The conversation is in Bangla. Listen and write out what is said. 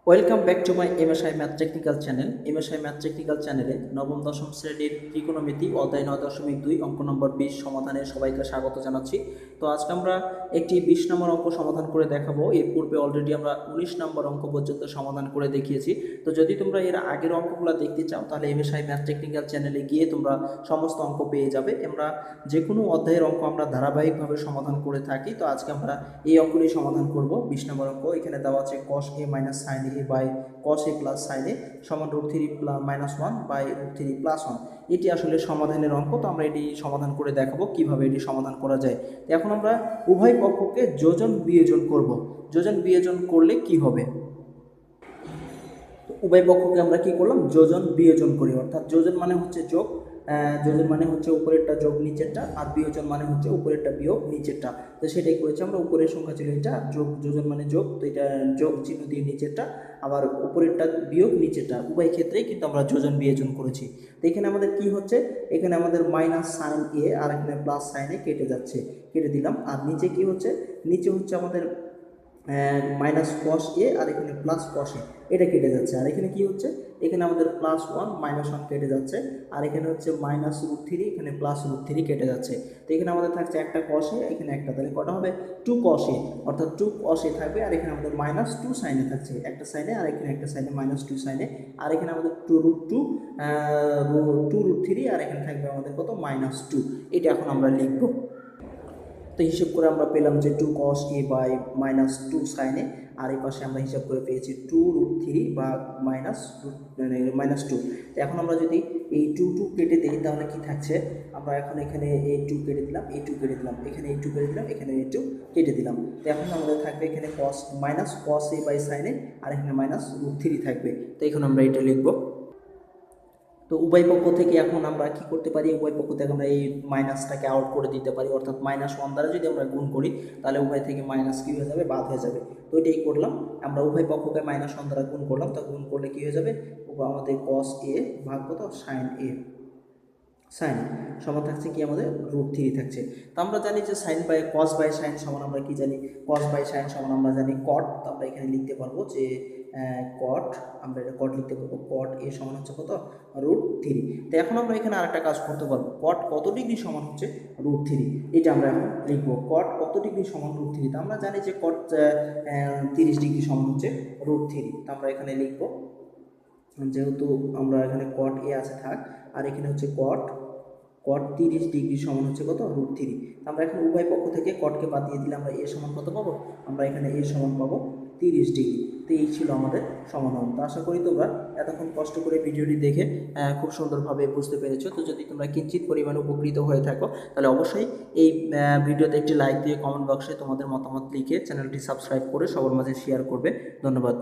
Welcome back to my MSI math technical channel. MSI math technical চ্যানেলে নবম দশম শ্রেণীর ত্রিকোণমিতি অধ্যায় 9.2 অঙ্ক নম্বর 20 সমাধানে সবাইকে স্বাগত জানাচ্ছি। তো আজকে আমরা একটি 20 নম্বর অঙ্ক সমাধান করে দেখাবো। এর পূর্বে অলরেডি আমরা 19 নম্বর অঙ্ক পর্যন্ত সমাধান করে দেখিয়েছি। তো যদি তোমরা এর আগের অঙ্কগুলো দেখতে চাও তাহলে এমএসআই ম্যাথ টেকনিক্যাল চ্যানেলে গিয়ে তোমরা সমস্ত অঙ্ক পেয়ে যাবে। আমরা যে কোনো অধ্যায়ের অঙ্ক আমরা ধারাবাহিকভাবে সমাধান করে থাকি। তো আজকে আমরা এই অঙ্কটি সমাধান করব। 20 নম্বর অঙ্ক এখানে দেওয়া আছে cos a minus sin a by cos a plus sin a সমান √3 minus 1 by √3 plus 1। এটি আসলে সমাধানের অঙ্ক। তো আমরা এটি সমাধান করে দেখাবো কিভাবে এটি সমাধান করা যায়। তো এখন আমরা উভয় পক্ষকে যোজন বিয়োজন করব। যোজন বিয়োজন করলে কি হবে? উভয় পক্ষকে আমরা কি করলাম? যোজন বিয়োজন করি। অর্থাৎ যোজন মানে হচ্ছে যোগ, যোজন মানে হচ্ছে উপরেরটা যোগ নিচেরটা, আর বিয়োজন মানে হচ্ছে উপরেরটা বিয়োগ নিচেরটা। তো সেটাই করেছি আমরা। উপরের সংখ্যা ছিল এটা, যোগ যোজন মানে যোগ, তো এটা যোগ চিহ্ন দিয়ে নিচেরটা, আবার উপরেরটা বিয়োগ নিচেরটা, উভয় ক্ষেত্রেই কিন্তু আমরা যোজন বিয়োজন করেছি। তো এখানে আমাদের কি হচ্ছে? এখানে আমাদের মাইনাস সাইন এ আর এখানে প্লাস সাইন এ কেটে যাচ্ছে, কেটে দিলাম। আর নিচে কি হচ্ছে? নিচে হচ্ছে আমাদের মাইনাস কস এ আর এখানে প্লাস কস এ, এটা কেটে যাচ্ছে। আর এখানে কি হচ্ছে? এখানে আমাদের প্লাস 1 মাইনাস 1 কেটে যাচ্ছে, আর এখানে হচ্ছে মাইনাস √3, এখানে প্লাস √3 কেটে যাচ্ছে। তো এখানে আমাদের থাকছে একটা কস এ, এখানে একটা, তাহলে কটা হবে? 2 কস এ, অর্থাৎ 2 কস এ থাকবে। আর এখানে আমাদের মাইনাস 2 সাইনে থাকছে, একটা সাইনে আর এখানে একটা সাইনে মাইনাস 2 সাইনে। আর এখানে আমাদের 2√3, আর এখানে থাকবে আমাদের কত? মাইনাস 2। এটা এখন আমরা লিখবো। তো হিসেব করে আমরা পেলাম যে 2 cos a by minus 2 sine A, আর এই পাশে আমরা হিসাব করে পেয়েছি 2√3 বা মাইনাস 2। তো এখন আমরা যদি এই 2 কেটে দিই তাহলে কি থাকছে? আমরা এখন এখানে এই 2 কেটে দিলাম, এই 2 কেটে দিলাম, এখানে এই 2 কেটে দিলাম, এখানে এই 2 কেটে দিলাম। তো এখন আমাদের থাকবে এখানে minus cos a by sine A, আর এখানে মাইনাস √3 থাকবে। তো এখন আমরা এটা লিখবো। তো উভয় পক্ষ থেকে এখন আমরা কি করতে পারি? উভয় পক্ষ থেকে আমরা এই মাইনাসটাকে আউট করে দিতে পারি। অর্থাৎ -1 দ্বারা যদি আমরা গুণ করি তাহলে উভয় থেকে মাইনাস কি হয়ে যাবে? বাদ হয়ে যাবে। তো এটাই করলাম আমরা, উভয় পক্ষকে -1 দ্বারা গুণ করলাম। তো গুণ করলে কি হয়ে যাবে? আমাদের cos a ভাগ কত? sin a, সাইন সমান থাকছে কি? আমাদের √3 থাকছে। তো আমরা জানি যে sine by cos by sine সমান আমরা কি জানি? কস বাই সাইন সমান আমরা জানি কট। তো আমরা এখানে লিখতে পারবো যে কট, আমরা এটা কট লিখতে পারবো। কট এ সমান হচ্ছে কত? √3। তো এখন আমরা এখানে আরেকটা কাজ করতে পারবো। কট কত ডিগ্রি সমান হচ্ছে √3, এটা আমরা এখন লিখবো। কট কত ডিগ্রি সমান √3? তো আমরা জানি যে কট 30 ডিগ্রি সমান হচ্ছে √3। তো আমরা এখানে লিখবো, যেহেতু আমরা এখানে কট এ আছে থাক, আর এখানে হচ্ছে কট 30 ডিগ্রি সমান হচ্ছে কত? √3। আমরা এখন উভয় পক্ষ থেকে কটকে বাদ দিয়ে দিলে আমরা এ সমান কত পাবো? আমরা এখানে এ সমান পাবো 30 ডিগ্রি। তো এই ছিল আমাদের সমাধান। তো আশা করি তোমরা এতক্ষণ কষ্ট করে ভিডিওটি দেখে খুব সুন্দরভাবে বুঝতে পেরেছো। তো যদি তোমরা কিঞ্চিত পরিমাণে উপকৃত হয়ে থাকো তাহলে অবশ্যই এই ভিডিওতে একটি লাইক দিয়ে কমেন্ট বক্সে তোমাদের মতামত লিখে চ্যানেলটি সাবস্ক্রাইব করে সবার মাঝে শেয়ার করবে। ধন্যবাদ।